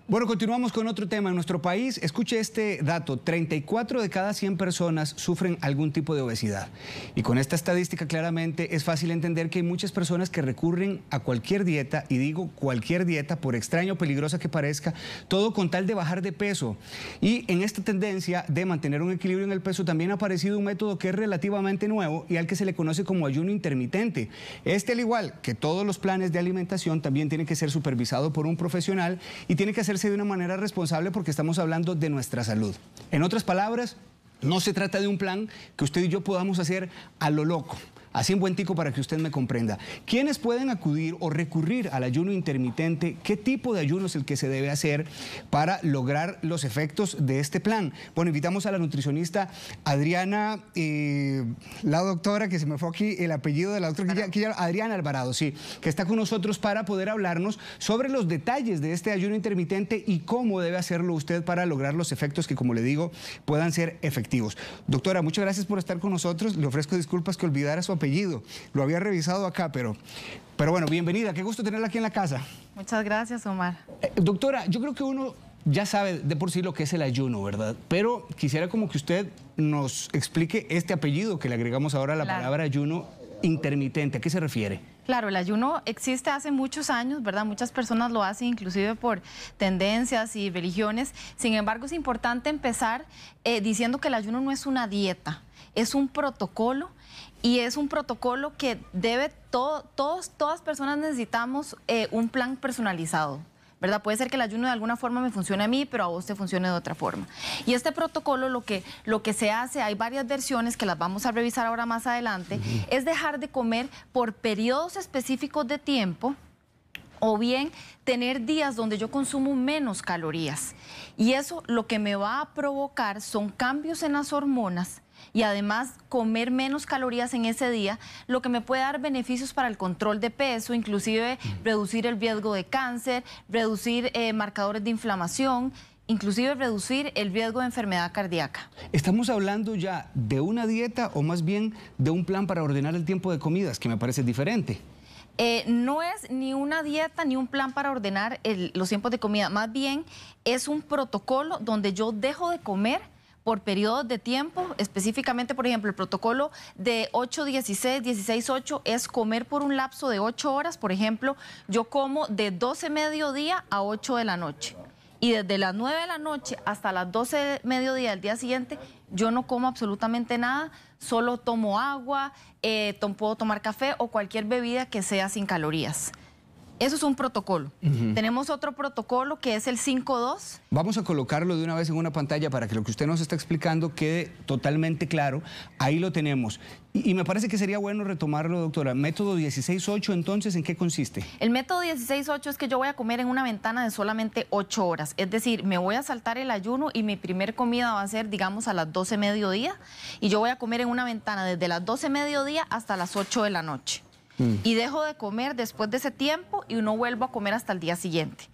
Bueno, continuamos con otro tema. En nuestro país, escuche este dato, 34 de cada 100 personas sufren algún tipo de obesidad. Y con esta estadística claramente es fácil entender que hay muchas personas que recurren a cualquier dieta, y digo cualquier dieta, por extraña o peligrosa que parezca, todo con tal de bajar de peso. Y en esta tendencia de mantener un equilibrio en el peso también ha aparecido un método que es relativamente nuevo y al que se le conoce como ayuno intermitente. Este, al igual que todos los planes de alimentación, también tiene que ser supervisado por un profesional y tiene que hacerse de una manera responsable porque estamos hablando de nuestra salud. En otras palabras, no se trata de un plan que usted y yo podamos hacer a lo loco. Así en buen tico para que usted me comprenda. ¿Quiénes pueden acudir o recurrir al ayuno intermitente? ¿Qué tipo de ayuno es el que se debe hacer para lograr los efectos de este plan? Bueno, invitamos a la nutricionista Adriana, la doctora, que se me fue aquí el apellido de la doctora, Adriana Alvarado, sí, que está con nosotros para poder hablarnos sobre los detalles de este ayuno intermitente y cómo debe hacerlo usted para lograr los efectos que, como le digo, puedan ser efectivos. Doctora, muchas gracias por estar con nosotros. Le ofrezco disculpas que olvidara su apellido. Lo había revisado acá, pero bueno, bienvenida. Qué gusto tenerla aquí en la casa. Muchas gracias, Omar. Doctora, yo creo que uno ya sabe de por sí lo que es el ayuno, ¿verdad? Pero quisiera como que usted nos explique este apellido que le agregamos ahora a la palabra ayuno intermitente. ¿A qué se refiere? Claro, el ayuno existe hace muchos años, ¿verdad? Muchas personas lo hacen, inclusive por tendencias y religiones. Sin embargo, es importante empezar diciendo que el ayuno no es una dieta, es un protocolo. Y es un protocolo que todas personas necesitamos un plan personalizado, ¿verdad? Puede ser que el ayuno de alguna forma me funcione a mí, pero a vos te funcione de otra forma. Y este protocolo lo que se hace, hay varias versiones que las vamos a revisar ahora más adelante, es dejar de comer por periodos específicos de tiempo, o bien tener días donde yo consumo menos calorías. Y eso lo que me va a provocar son cambios en las hormonas, y además comer menos calorías en ese día, lo que me puede dar beneficios para el control de peso, inclusive reducir el riesgo de cáncer, reducir marcadores de inflamación, inclusive reducir el riesgo de enfermedad cardíaca. ¿Estamos hablando ya de una dieta o más bien de un plan para ordenar el tiempo de comidas, que me parece diferente? No es ni una dieta ni un plan para ordenar los tiempos de comida, más bien es un protocolo donde yo dejo de comer por periodos de tiempo, específicamente, por ejemplo, el protocolo de 8-16, 16-8 es comer por un lapso de 8 horas, por ejemplo, yo como de 12 mediodía a 8 de la noche. Y desde las 9 de la noche hasta las 12 de mediodía del día siguiente, yo no como absolutamente nada, solo tomo agua, puedo tomar café o cualquier bebida que sea sin calorías. Eso es un protocolo. Tenemos otro protocolo que es el 5-2. Vamos a colocarlo de una vez en una pantalla para que lo que usted nos está explicando quede totalmente claro. Ahí lo tenemos. Y me parece que sería bueno retomarlo, doctora. Método 16-8, entonces, ¿en qué consiste? El método 16-8 es que yo voy a comer en una ventana de solamente 8 horas. Es decir, me voy a saltar el ayuno y mi primer comida va a ser, digamos, a las 12 mediodía. Y yo voy a comer en una ventana desde las 12 mediodía hasta las 8 de la noche. Y dejo de comer después de ese tiempo y no vuelvo a comer hasta el día siguiente.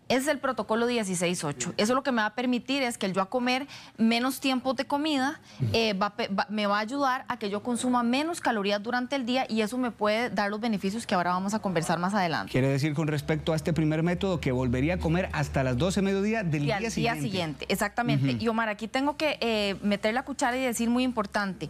Ese es el protocolo 16-8. Eso lo que me va a permitir es que el yo a comer menos tiempos de comida me va a ayudar a que yo consuma menos calorías durante el día y eso me puede dar los beneficios que ahora vamos a conversar más adelante. Quiere decir, con respecto a este primer método, que volvería a comer hasta las 12 de mediodía del día siguiente. Día siguiente, exactamente. Y Omar, aquí tengo que meter la cuchara y decir muy importante,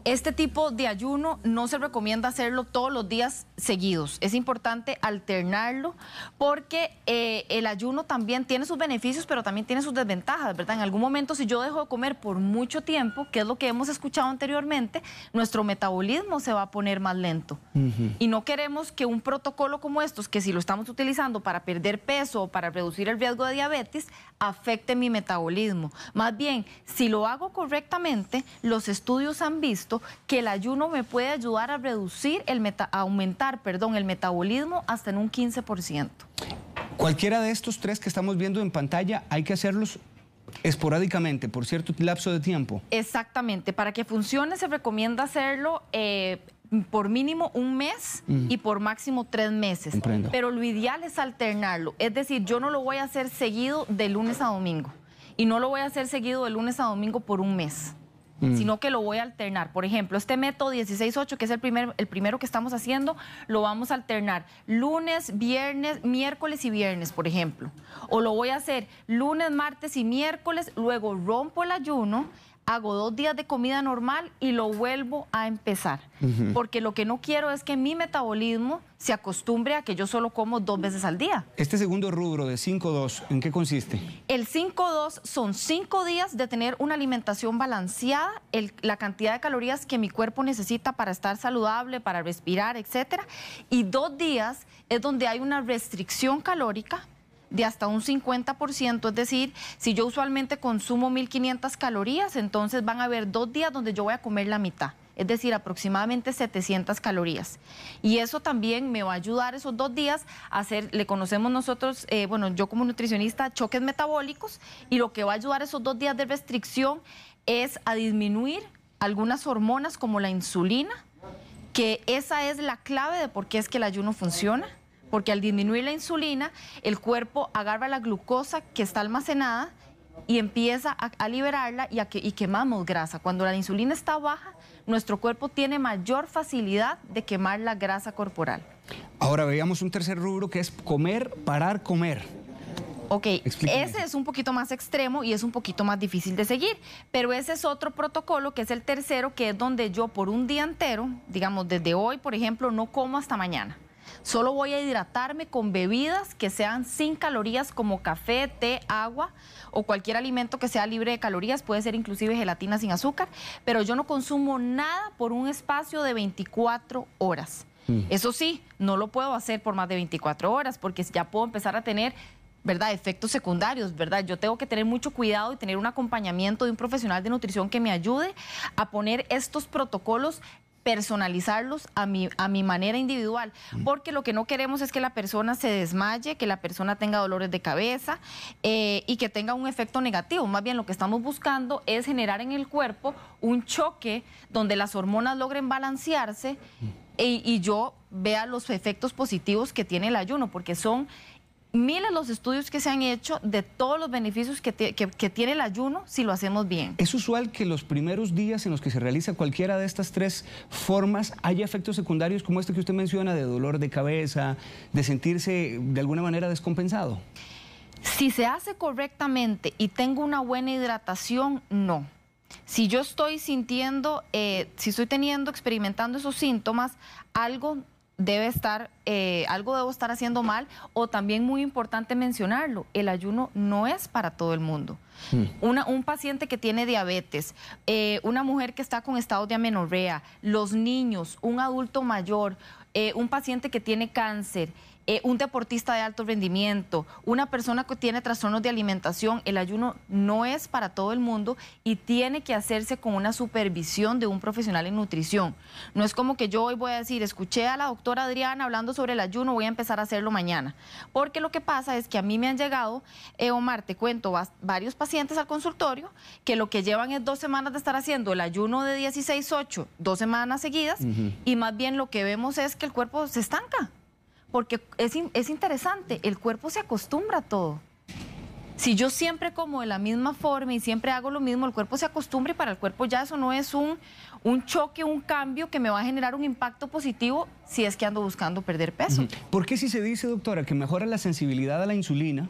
este tipo de ayuno no se recomienda hacerlo todos los días seguidos. Es importante alternarlo porque el ayuno también tiene sus beneficios, pero también tiene sus desventajas, ¿verdad? En algún momento, si yo dejo de comer por mucho tiempo, que es lo que hemos escuchado anteriormente, nuestro metabolismo se va a poner más lento. Y no queremos que un protocolo como estos, que si lo estamos utilizando para perder peso o para reducir el riesgo de diabetes, afecte mi metabolismo. Más bien, si lo hago correctamente, los estudios han visto que el ayuno me puede ayudar a reducir, aumentar el metabolismo hasta en un 15%. Cualquiera de estos tres que estamos viendo en pantalla, hay que hacerlos esporádicamente, por cierto lapso de tiempo. Exactamente. Para que funcione se recomienda hacerlo por mínimo un mes y por máximo 3 meses. Comprendo. Pero lo ideal es alternarlo. Es decir, yo no lo voy a hacer seguido de lunes a domingo. Y no lo voy a hacer seguido de lunes a domingo por un mes. sino que lo voy a alternar. Por ejemplo, este método 16-8, que es el primero que estamos haciendo, lo vamos a alternar lunes, viernes, miércoles y viernes, por ejemplo. O lo voy a hacer lunes, martes y miércoles, luego rompo el ayuno, hago 2 días de comida normal y lo vuelvo a empezar. Porque lo que no quiero es que mi metabolismo se acostumbre a que yo solo como 2 veces al día. Este segundo rubro de 5-2, ¿en qué consiste? El 5-2 son 5 días de tener una alimentación balanceada, la cantidad de calorías que mi cuerpo necesita para estar saludable, para respirar, etcétera. Y 2 días es donde hay una restricción calórica de hasta un 50%, es decir, si yo usualmente consumo 1.500 calorías, entonces van a haber 2 días donde yo voy a comer la mitad, es decir, aproximadamente 700 calorías. Y eso también me va a ayudar esos 2 días a hacer, le conocemos nosotros, bueno, yo como nutricionista, choques metabólicos, y lo que va a ayudar esos 2 días de restricción es a disminuir algunas hormonas como la insulina, que esa es la clave de por qué es que el ayuno funciona. Porque al disminuir la insulina, el cuerpo agarra la glucosa que está almacenada y empieza a liberarla y quemamos grasa. Cuando la insulina está baja, nuestro cuerpo tiene mayor facilidad de quemar la grasa corporal. Ahora veamos un tercer rubro que es comer, parar, comer. Ok, ese es un poquito más extremo y es un poquito más difícil de seguir, pero ese es otro protocolo que es el tercero, que es donde yo por un día entero, digamos desde hoy, por ejemplo, no como hasta mañana. Solo voy a hidratarme con bebidas que sean sin calorías como café, té, agua o cualquier alimento que sea libre de calorías, puede ser inclusive gelatina sin azúcar, pero yo no consumo nada por un espacio de 24 horas. Eso sí, no lo puedo hacer por más de 24 horas porque ya puedo empezar a tener, ¿verdad?, efectos secundarios, ¿verdad? Yo tengo que tener mucho cuidado y tener un acompañamiento de un profesional de nutrición que me ayude a poner estos protocolos, personalizarlos a mi manera individual, porque lo que no queremos es que la persona se desmaye, que la persona tenga dolores de cabeza y que tenga un efecto negativo. Más bien lo que estamos buscando es generar en el cuerpo un choque donde las hormonas logren balancearse y yo vea los efectos positivos que tiene el ayuno, porque son miles los estudios que se han hecho de todos los beneficios que tiene el ayuno si lo hacemos bien. ¿Es usual que los primeros días en los que se realiza cualquiera de estas 3 formas haya efectos secundarios como este que usted menciona, de dolor de cabeza, de sentirse de alguna manera descompensado? Si se hace correctamente y tengo una buena hidratación, no. Si yo estoy sintiendo, si estoy experimentando esos síntomas, algo debo estar haciendo mal, o también muy importante mencionarlo, el ayuno no es para todo el mundo. Un paciente que tiene diabetes, una mujer que está con estados de amenorrea, los niños, un adulto mayor, un paciente que tiene cáncer, un deportista de alto rendimiento, una persona que tiene trastornos de alimentación, el ayuno no es para todo el mundo y tiene que hacerse con una supervisión de un profesional en nutrición. No es como que yo hoy voy a decir, escuché a la doctora Adriana hablando sobre el ayuno, voy a empezar a hacerlo mañana. Porque lo que pasa es que a mí me han llegado, Omar, te cuento, varios pacientes al consultorio que lo que llevan es 2 semanas de estar haciendo el ayuno de 16-8, 2 semanas seguidas, y más bien lo que vemos es que el cuerpo se estanca. Porque es interesante, el cuerpo se acostumbra a todo. Si yo siempre como de la misma forma y siempre hago lo mismo, el cuerpo se acostumbra y para el cuerpo ya eso no es un choque, un cambio que me va a generar un impacto positivo si es que ando buscando perder peso. ¿Por qué si se dice, doctora, que mejora la sensibilidad a la insulina,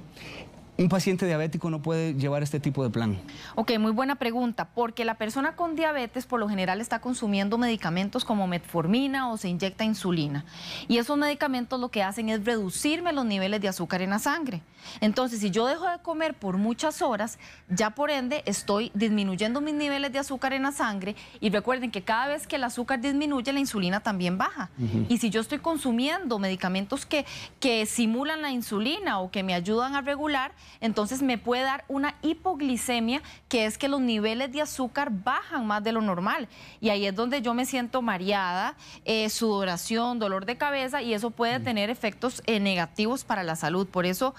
un paciente diabético no puede llevar este tipo de plan? Ok, muy buena pregunta, porque la persona con diabetes por lo general está consumiendo medicamentos como metformina o se inyecta insulina. Y esos medicamentos lo que hacen es reducirme los niveles de azúcar en la sangre. Entonces, si yo dejo de comer por muchas horas, ya por ende estoy disminuyendo mis niveles de azúcar en la sangre, y recuerden que cada vez que el azúcar disminuye, la insulina también baja. Y si yo estoy consumiendo medicamentos que simulan la insulina o que me ayudan a regular, entonces me puede dar una hipoglicemia, que es que los niveles de azúcar bajan más de lo normal. Y ahí es donde yo me siento mareada, sudoración, dolor de cabeza, y eso puede tener efectos negativos para la salud. Por eso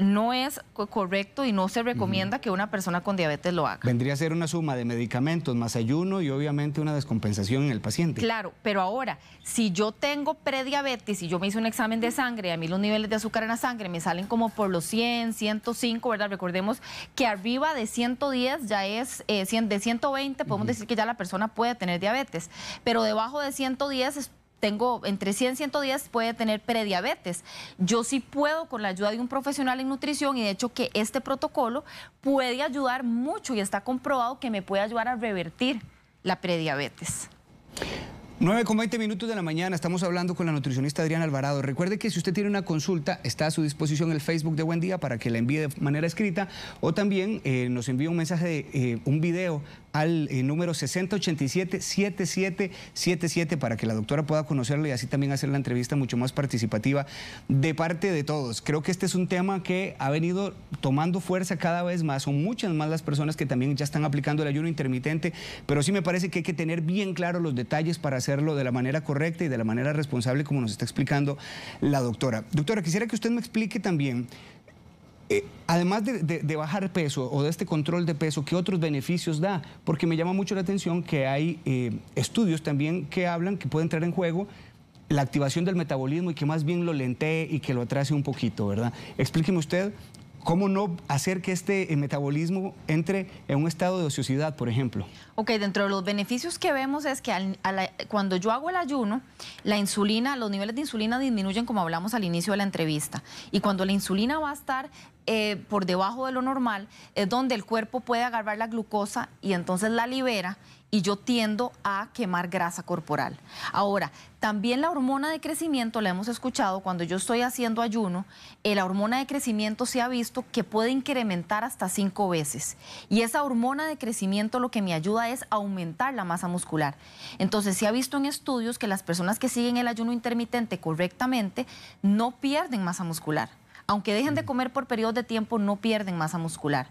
no es correcto y no se recomienda que una persona con diabetes lo haga. Vendría a ser una suma de medicamentos más ayuno y obviamente una descompensación en el paciente. Claro, pero ahora, si yo tengo prediabetes y yo me hice un examen de sangre y a mí los niveles de azúcar en la sangre me salen como por los 100, 105, ¿verdad? Recordemos que arriba de 110 ya es, de 120 podemos decir que ya la persona puede tener diabetes, pero debajo de 110 tengo entre 100 y 110 puede tener prediabetes. Yo sí puedo, con la ayuda de un profesional en nutrición, y de hecho que este protocolo puede ayudar mucho y está comprobado que me puede ayudar a revertir la prediabetes. 9:20 minutos de la mañana, estamos hablando con la nutricionista Adriana Alvarado. Recuerde que si usted tiene una consulta, está a su disposición el Facebook de Buen Día para que la envíe de manera escrita, o también nos envíe un mensaje, un video al número 6087-7777 para que la doctora pueda conocerlo y así también hacer la entrevista mucho más participativa de parte de todos. Creo que este es un tema que ha venido tomando fuerza cada vez más. Son muchas más las personas que también ya están aplicando el ayuno intermitente, pero sí me parece que hay que tener bien claros los detalles para hacerlo de la manera correcta y de la manera responsable, como nos está explicando la doctora. Doctora, quisiera que usted me explique también, además de bajar peso o de este control de peso, ¿qué otros beneficios da? Porque me llama mucho la atención que hay estudios también que hablan que puede entrar en juego la activación del metabolismo y que más bien lo lentee y que lo atrase un poquito, ¿verdad? Explíqueme usted cómo no hacer que este metabolismo entre en un estado de ociosidad, por ejemplo. Ok, dentro de los beneficios que vemos es que cuando yo hago el ayuno, la insulina, los niveles de insulina disminuyen, como hablamos al inicio de la entrevista. Y cuando la insulina va a estar por debajo de lo normal, es donde el cuerpo puede agarrar la glucosa y entonces la libera, y yo tiendo a quemar grasa corporal. Ahora, también la hormona de crecimiento, la hemos escuchado, cuando yo estoy haciendo ayuno, la hormona de crecimiento se ha visto que puede incrementar hasta 5 veces. Y esa hormona de crecimiento lo que me ayuda es aumentar la masa muscular. Entonces, se ha visto en estudios que las personas que siguen el ayuno intermitente correctamente no pierden masa muscular. Aunque dejen de comer por periodos de tiempo, no pierden masa muscular.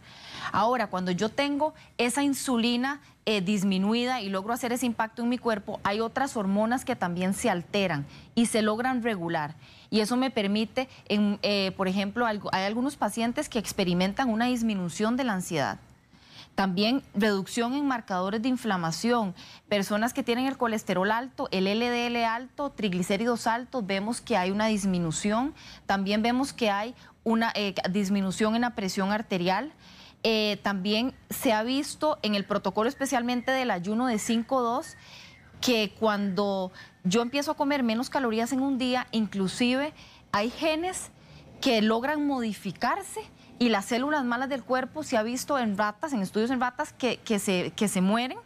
Ahora, cuando yo tengo esa insulina disminuida y logro hacer ese impacto en mi cuerpo, hay otras hormonas que también se alteran y se logran regular. Y eso me permite, por ejemplo, hay algunos pacientes que experimentan una disminución de la ansiedad. También reducción en marcadores de inflamación. Personas que tienen el colesterol alto, el LDL alto, triglicéridos altos, vemos que hay una disminución. También vemos que hay una disminución en la presión arterial. También se ha visto en el protocolo especialmente del ayuno de 5-2 que cuando yo empiezo a comer menos calorías en un día, inclusive hay genes que logran modificarse y las células malas del cuerpo se ha visto en ratas, en estudios en ratas que se mueren.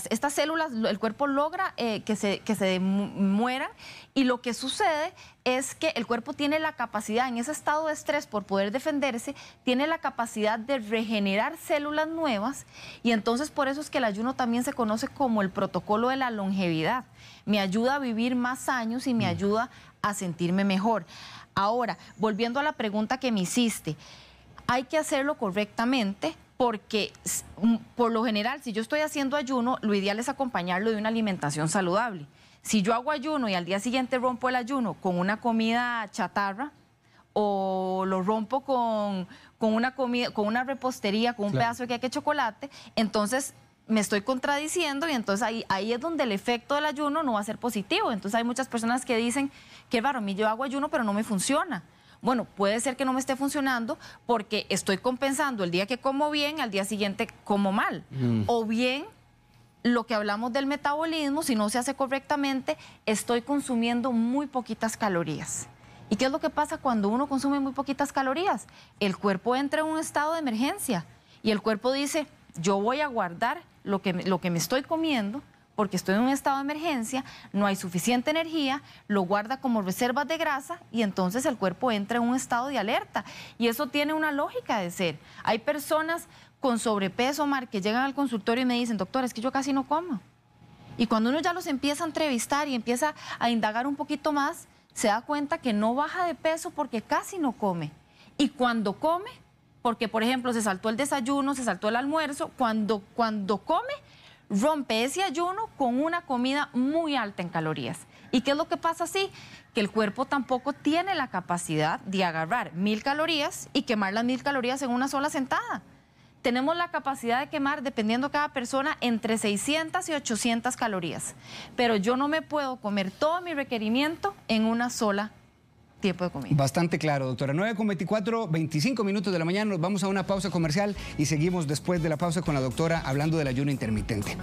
Estas células, el cuerpo logra que se mueran, y lo que sucede es que el cuerpo tiene la capacidad, en ese estado de estrés por poder defenderse, tiene la capacidad de regenerar células nuevas, y entonces por eso es que el ayuno también se conoce como el protocolo de la longevidad. Me ayuda a vivir más años y me ayuda a sentirme mejor. Ahora, volviendo a la pregunta que me hiciste, hay que hacerlo correctamente, porque por lo general, si yo estoy haciendo ayuno, lo ideal es acompañarlo de una alimentación saludable. Si yo hago ayuno y al día siguiente rompo el ayuno con una comida chatarra, o lo rompo con una comida, con una repostería, con un pedazo de queque de chocolate, entonces me estoy contradiciendo, y entonces ahí es donde el efecto del ayuno no va a ser positivo. Entonces hay muchas personas que dicen, qué raro, a mí yo hago ayuno pero no me funciona. Bueno, puede ser que no me esté funcionando porque estoy compensando el día que como bien, al día siguiente como mal. O bien, lo que hablamos del metabolismo, si no se hace correctamente, estoy consumiendo muy poquitas calorías. ¿Y qué es lo que pasa cuando uno consume muy poquitas calorías? El cuerpo entra en un estado de emergencia y el cuerpo dice, yo voy a guardar lo que me estoy comiendo, porque estoy en un estado de emergencia, no hay suficiente energía, lo guarda como reservas de grasa, y entonces el cuerpo entra en un estado de alerta. Y eso tiene una lógica de ser. Hay personas con sobrepeso, Mar, que llegan al consultorio y me dicen, doctor, es que yo casi no como. Y cuando uno ya los empieza a entrevistar y empieza a indagar un poquito más, se da cuenta que no baja de peso porque casi no come. Y cuando come, porque por ejemplo se saltó el desayuno, se saltó el almuerzo, cuando come, rompe ese ayuno con una comida muy alta en calorías. ¿Y qué es lo que pasa así? Que el cuerpo tampoco tiene la capacidad de agarrar 1000 calorías y quemar las 1000 calorías en una sola sentada. Tenemos la capacidad de quemar, dependiendo de cada persona, entre 600 y 800 calorías. Pero yo no me puedo comer todo mi requerimiento en una sola tiempo de comida. Bastante claro, doctora. 9:24, 25 minutos de la mañana. Nos vamos a una pausa comercial y seguimos después de la pausa con la doctora hablando del ayuno intermitente.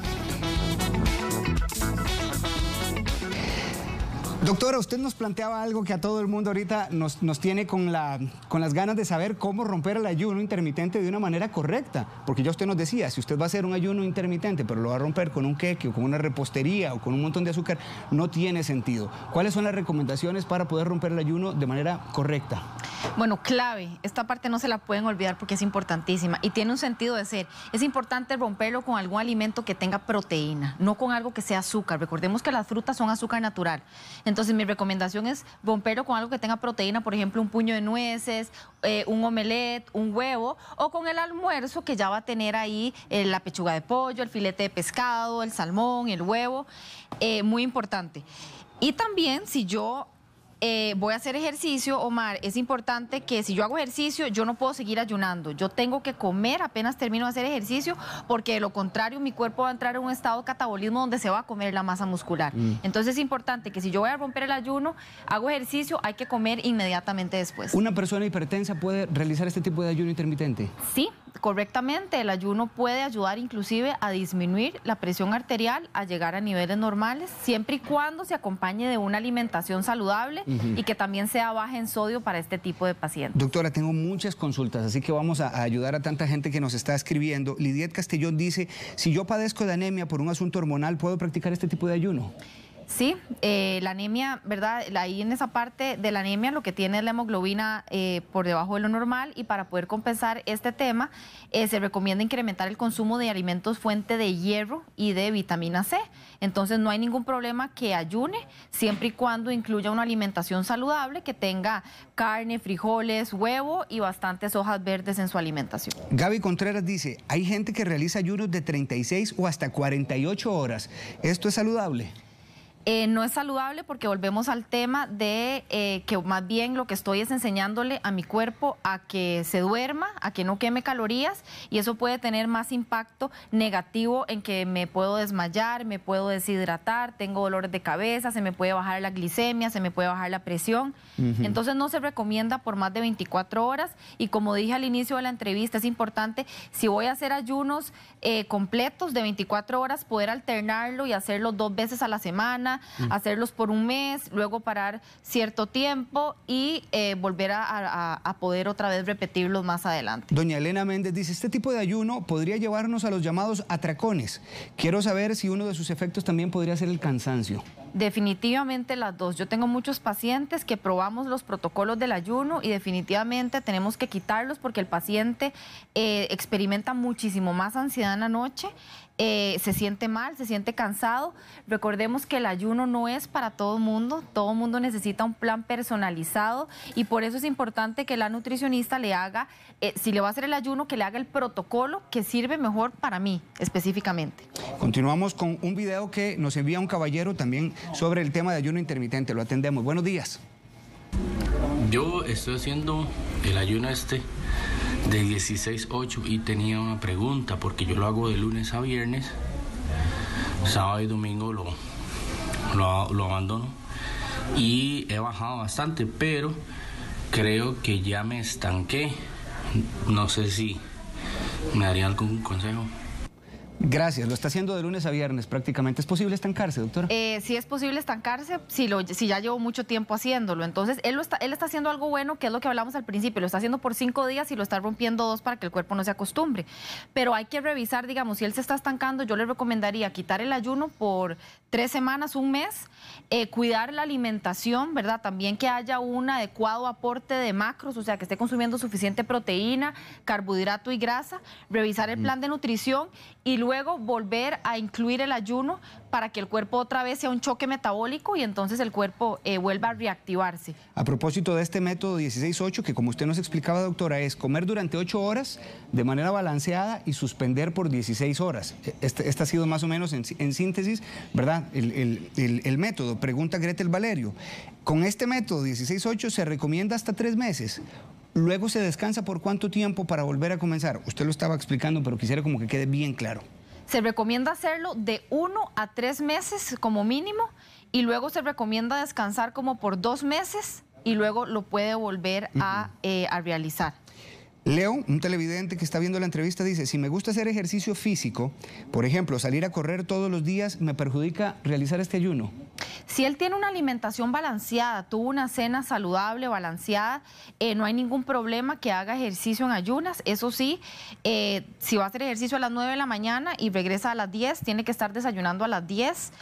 Doctora, usted nos planteaba algo que a todo el mundo ahorita nos tiene con las ganas de saber cómo romper el ayuno intermitente de una manera correcta. Porque ya usted nos decía, si usted va a hacer un ayuno intermitente, pero lo va a romper con un queque o con una repostería o con un montón de azúcar, no tiene sentido. ¿Cuáles son las recomendaciones para poder romper el ayuno de manera correcta? Bueno, clave. Esta parte no se la pueden olvidar porque es importantísima y tiene un sentido de ser. Es importante romperlo con algún alimento que tenga proteína, no con algo que sea azúcar. Recordemos que las frutas son azúcar natural. Entonces, mi recomendación es romperlo con algo que tenga proteína, por ejemplo, un puño de nueces, un omelette, un huevo, o con el almuerzo que ya va a tener ahí la pechuga de pollo, el filete de pescado, el salmón, el huevo. Muy importante. Y también, si yo voy a hacer ejercicio, Omar, es importante que si yo hago ejercicio, yo no puedo seguir ayunando. Yo tengo que comer apenas termino de hacer ejercicio, porque de lo contrario mi cuerpo va a entrar en un estado de catabolismo donde se va a comer la masa muscular. Entonces es importante que si yo voy a romper el ayuno, hago ejercicio, hay que comer inmediatamente después. ¿Una persona hipertensa puede realizar este tipo de ayuno intermitente? Sí, correctamente. El ayuno puede ayudar inclusive a disminuir la presión arterial, a llegar a niveles normales, siempre y cuando se acompañe de una alimentación saludable y que también sea baja en sodio para este tipo de pacientes. Doctora, tengo muchas consultas, así que vamos a ayudar a tanta gente que nos está escribiendo. Lidiet Castellón dice, si yo padezco de anemia por un asunto hormonal, ¿puedo practicar este tipo de ayuno? Sí, la anemia, ¿verdad? Ahí en esa parte de la anemia lo que tiene es la hemoglobina por debajo de lo normal, y para poder compensar este tema se recomienda incrementar el consumo de alimentos fuente de hierro y de vitamina C. Entonces no hay ningún problema que ayune, siempre y cuando incluya una alimentación saludable que tenga carne, frijoles, huevo y bastantes hojas verdes en su alimentación. Gaby Contreras dice, hay gente que realiza ayunos de 36 o hasta 48 horas. ¿Esto es saludable? No es saludable porque volvemos al tema de que más bien lo que estoy es enseñándole a mi cuerpo a que se duerma, a que no queme calorías, y eso puede tener más impacto negativo en que me puedo desmayar, me puedo deshidratar, tengo dolores de cabeza, se me puede bajar la glicemia, se me puede bajar la presión. Entonces no se recomienda por más de 24 horas, y como dije al inicio de la entrevista, es importante, si voy a hacer ayunos completos de 24 horas, poder alternarlo y hacerlo 2 veces a la semana, hacerlos por un mes, luego parar cierto tiempo y volver a poder otra vez repetirlos más adelante. Doña Elena Méndez dice, este tipo de ayuno podría llevarnos a los llamados atracones. Quiero saber si uno de sus efectos también podría ser el cansancio. Definitivamente las dos. Yo tengo muchos pacientes que probamos los protocolos del ayuno y definitivamente tenemos que quitarlos porque el paciente experimenta muchísimo más ansiedad en la noche, se siente mal, se siente cansado. Recordemos que el ayuno no es para todo mundo necesita un plan personalizado, y por eso es importante que la nutricionista le haga, si le va a hacer el ayuno, que le haga el protocolo que sirve mejor para mí específicamente. Continuamos con un video que nos envía un caballero también sobre el tema de ayuno intermitente. Lo atendemos. Buenos días. Yo estoy haciendo el ayuno de 16-8 y tenía una pregunta, porque yo lo hago de lunes a viernes, sábado y domingo lo abandono, y he bajado bastante, pero creo que ya me estanqué. No sé si me daría algún consejo. Gracias. Lo está haciendo de lunes a viernes prácticamente. ¿Es posible estancarse, doctora? Sí es posible estancarse si ya llevo mucho tiempo haciéndolo. Entonces, él está haciendo algo bueno, que es lo que hablamos al principio. Lo está haciendo por 5 días y lo está rompiendo 2 para que el cuerpo no se acostumbre. Pero hay que revisar, digamos, si él se está estancando, yo le recomendaría quitar el ayuno por 3 semanas, un mes, cuidar la alimentación, ¿verdad? También que haya un adecuado aporte de macros, o sea, que esté consumiendo suficiente proteína, carbohidrato y grasa, revisar el plan de nutrición, y luego luego volver a incluir el ayuno para que el cuerpo otra vez sea un choque metabólico y entonces el cuerpo vuelva a reactivarse. A propósito de este método 16-8, que como usted nos explicaba, doctora, es comer durante 8 horas de manera balanceada y suspender por 16 horas. Este ha sido más o menos en síntesis, ¿verdad? El método. Pregunta Gretel Valerio. Con este método 16-8 se recomienda hasta 3 meses. Luego se descansa por ¿cuánto tiempo para volver a comenzar? Usted lo estaba explicando, pero quisiera como que quede bien claro. Se recomienda hacerlo de 1 a 3 meses como mínimo y luego se recomienda descansar como por 2 meses y luego lo puede volver a realizar. Leo, un televidente que está viendo la entrevista, dice, si me gusta hacer ejercicio físico, por ejemplo, salir a correr todos los días, ¿me perjudica realizar este ayuno? Si él tiene una alimentación balanceada, tuvo una cena saludable, balanceada, no hay ningún problema que haga ejercicio en ayunas. Eso sí, si va a hacer ejercicio a las 9 de la mañana y regresa a las 10, tiene que estar desayunando a las 10,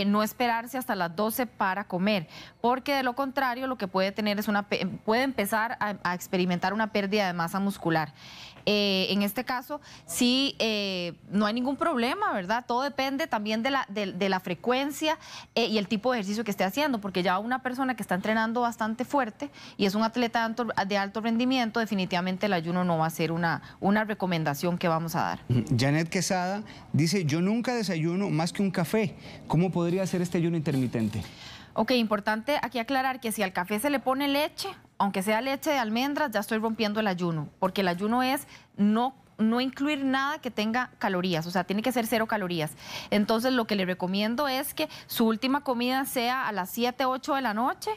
no esperarse hasta las 12 para comer, porque de lo contrario lo que puede tener es puede empezar a experimentar una pérdida de masa muscular. En este caso, sí, no hay ningún problema, ¿verdad? Todo depende también de la frecuencia y el tipo de ejercicio que esté haciendo, porque ya una persona que está entrenando bastante fuerte y es un atleta de alto rendimiento, definitivamente el ayuno no va a ser una recomendación que vamos a dar. Janet Quesada dice, yo nunca desayuno más que un café. ¿Cómo podría ser este ayuno intermitente? Ok, importante aquí aclarar que si al café se le pone leche, aunque sea leche de almendras, ya estoy rompiendo el ayuno, porque el ayuno es no incluir nada que tenga calorías, o sea, tiene que ser 0 calorías. Entonces, lo que le recomiendo es que su última comida sea a las 7, 8 de la noche,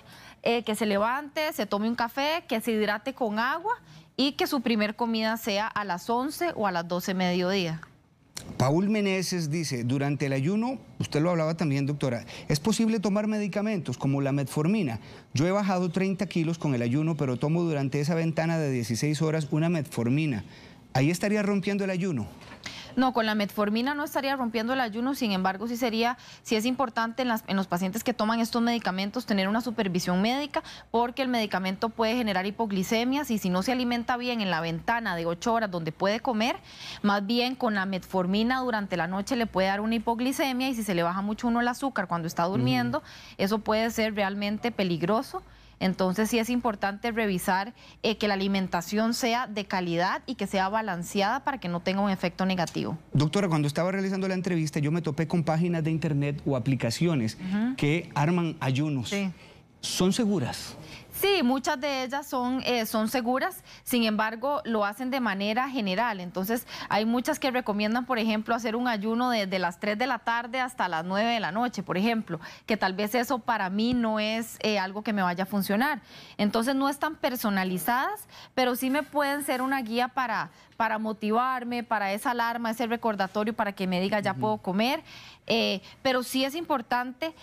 que se levante, se tome un café, que se hidrate con agua y que su primer comida sea a las 11 o a las 12 mediodía. Paul Meneses dice, durante el ayuno, usted lo hablaba también, doctora, ¿es posible tomar medicamentos como la metformina? Yo he bajado 30 kilos con el ayuno, pero tomo durante esa ventana de 16 horas una metformina. ¿Ahí estaría rompiendo el ayuno? No, con la metformina no estaría rompiendo el ayuno, sin embargo sí es importante en los pacientes que toman estos medicamentos tener una supervisión médica, porque el medicamento puede generar hipoglicemias y si no se alimenta bien en la ventana de 8 horas donde puede comer, más bien con la metformina durante la noche le puede dar una hipoglicemia y si se le baja mucho el azúcar cuando está durmiendo, eso puede ser realmente peligroso. Entonces sí es importante revisar que la alimentación sea de calidad y que sea balanceada para que no tenga un efecto negativo. Doctora, cuando estaba realizando la entrevista yo me topé con páginas de internet o aplicaciones que arman ayunos. Sí. ¿Son seguras? Sí, muchas de ellas son seguras, sin embargo, lo hacen de manera general. Entonces, hay muchas que recomiendan, por ejemplo, hacer un ayuno de las 3 de la tarde hasta las 9 de la noche, por ejemplo, que tal vez eso para mí no es algo que me vaya a funcionar. Entonces, no están personalizadas, pero sí me pueden ser una guía para motivarme, para esa alarma, ese recordatorio para que me diga ya puedo comer. Pero sí es importante...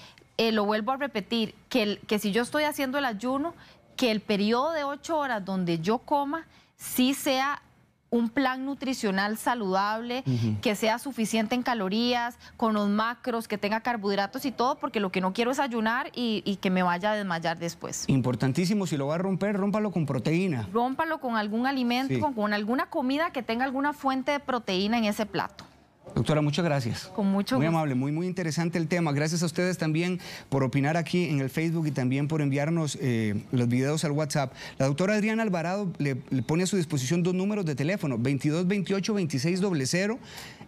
lo vuelvo a repetir, que si yo estoy haciendo el ayuno, que el periodo de 8 horas donde yo coma, sí sea un plan nutricional saludable, que sea suficiente en calorías, con los macros, que tenga carbohidratos y todo, porque lo que no quiero es ayunar y que me vaya a desmayar después. Importantísimo, si lo va a romper, rómpalo con proteína. Rómpalo con algún alimento, Sí. con alguna comida que tenga alguna fuente de proteína en ese plato. Doctora, muchas gracias. Con mucho Muy gusto. amable, muy interesante el tema. Gracias a ustedes también por opinar aquí en el Facebook y también por enviarnos los videos al WhatsApp. La doctora Adriana Alvarado le pone a su disposición 2 números de teléfono, 2228-2600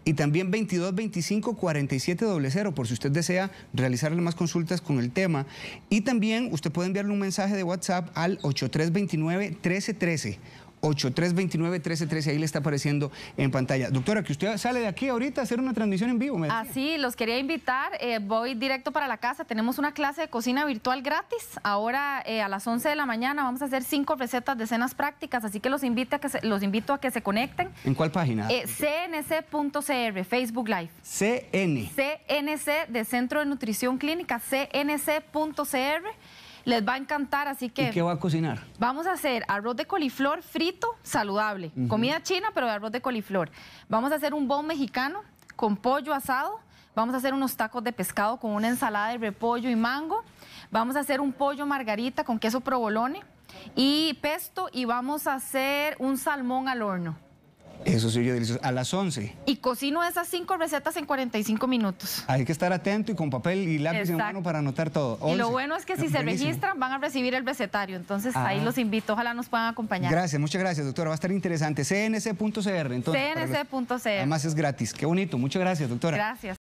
y también 2225-4700, por si usted desea realizarle más consultas con el tema. Y también usted puede enviarle un mensaje de WhatsApp al 8329-1313. 8329-1313, ahí le está apareciendo en pantalla. Doctora, que usted sale de aquí ahorita a hacer una transmisión en vivo. Así, los quería invitar, voy directo para la casa, tenemos una clase de cocina virtual gratis, ahora a las 11 de la mañana vamos a hacer 5 recetas de cenas prácticas, así que los invito a que se conecten. ¿En cuál página? cnc.cr, Facebook Live. CNC de Centro de Nutrición Clínica, cnc.cr. Les va a encantar, así que... ¿Y qué va a cocinar? Vamos a hacer arroz de coliflor frito, saludable. Comida china, pero de arroz de coliflor. Vamos a hacer un bowl mexicano con pollo asado. Vamos a hacer unos tacos de pescado con una ensalada de repollo y mango. Vamos a hacer un pollo margarita con queso provolone y pesto. Y vamos a hacer un salmón al horno. Eso sí, yo delicioso. A las 11. Y cocino esas 5 recetas en 45 minutos. Hay que estar atento y con papel y lápiz en mano para anotar todo. 11. Y lo bueno es que si se Buenísimo. registran van a recibir el recetario. Entonces ahí los invito. Ojalá nos puedan acompañar. Gracias, muchas gracias, doctora. Va a estar interesante. cnc.cr. cnc.cr. Además es gratis. Qué bonito. Muchas gracias, doctora. Gracias.